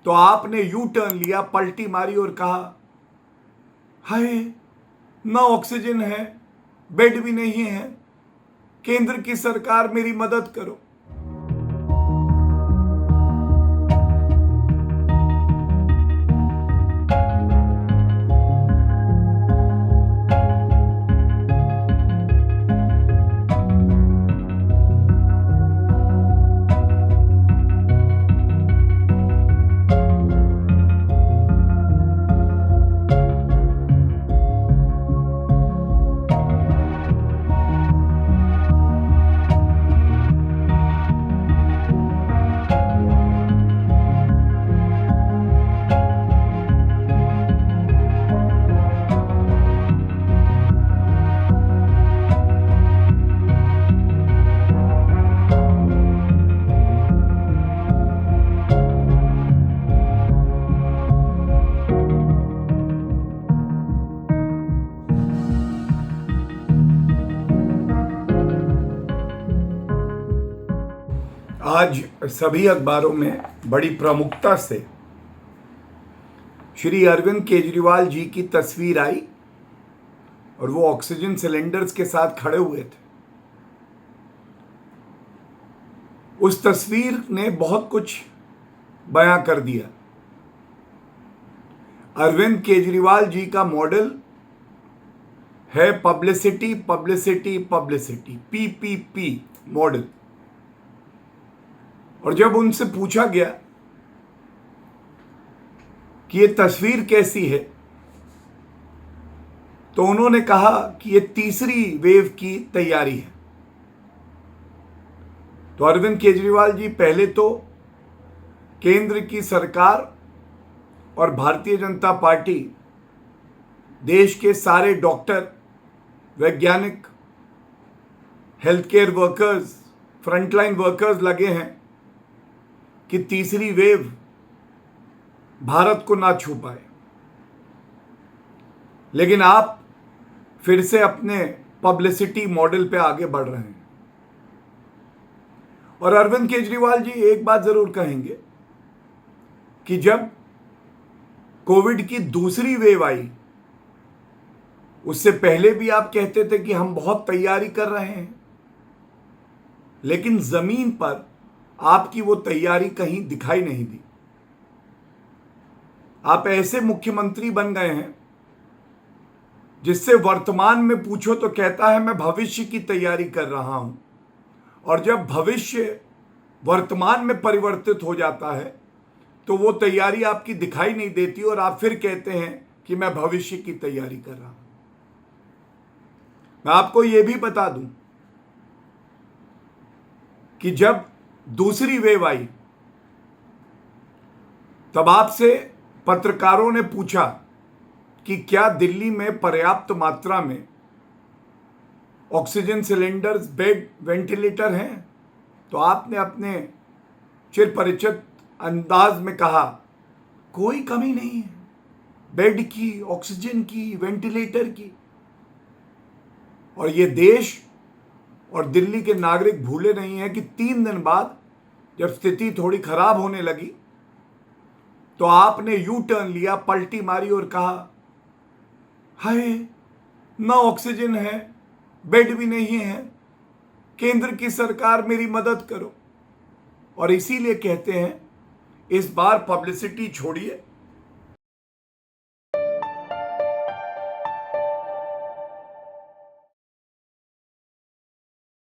तो आपने U turn लिया, पलटी मारी और कहा हाय ना ऑक्सीजन है, बेड भी नहीं है, केंद्र की सरकार मेरी मदद करो। आज सभी अखबारों में बड़ी प्रमुखता से श्री अरविंद केजरीवाल जी की तस्वीर आई और वो ऑक्सीजन सिलेंडर्स के साथ खड़े हुए थे। उस तस्वीर ने बहुत कुछ बयां कर दिया। अरविंद केजरीवाल जी का मॉडल है publicity publicity publicity, PPP model. और जब उनसे पूछा गया कि ये तस्वीर कैसी है, तो उन्होंने कहा कि ये तीसरी वेव की तैयारी है। तो अरविंद केजरीवाल जी पहले तो केंद्र की सरकार और भारतीय जनता पार्टी, देश के सारे डॉक्टर, वैज्ञानिक, health care workers, frontline workers लगे हैं कि तीसरी वेव भारत को ना छू पाए। लेकिन आप फिर से अपने पब्लिसिटी मॉडल पे आगे बढ़ रहे हैं। और अरविंद केजरीवाल जी एक बात जरूर कहेंगे कि जब कोविड की दूसरी वेव आई, उससे पहले भी आप कहते थे कि हम बहुत तैयारी कर रहे हैं, लेकिन जमीन पर आपकी वो तैयारी कहीं दिखाई नहीं दी। आप ऐसे मुख्यमंत्री बन गए हैं जिससे वर्तमान में पूछो तो कहता है मैं भविष्य की तैयारी कर रहा हूं, और जब भविष्य वर्तमान में परिवर्तित हो जाता है तो वो तैयारी आपकी दिखाई नहीं देती और आप फिर कहते हैं कि मैं भविष्य की तैयारी कर रहा हूं। मैं आपको यह भी बता दूं कि जब दूसरी वेव आई तब आपसे पत्रकारों ने पूछा कि क्या दिल्ली में पर्याप्त मात्रा में ऑक्सीजन सिलेंडर्स, बेड, वेंटिलेटर हैं? तो आपने अपने चिरपरिचित अंदाज में कहा कोई कमी नहीं है बेड की, ऑक्सीजन की, वेंटिलेटर की। और ये देश और दिल्ली के नागरिक भूले नहीं हैं कि 3 दिन बाद जब स्थिति थोड़ी खराब होने लगी तो आपने यू टर्न लिया, पलटी मारी और कहा हाय ना ऑक्सीजन है, बेड भी नहीं है, केंद्र की सरकार मेरी मदद करो। और इसीलिए कहते हैं इस बार पब्लिसिटी छोड़िए,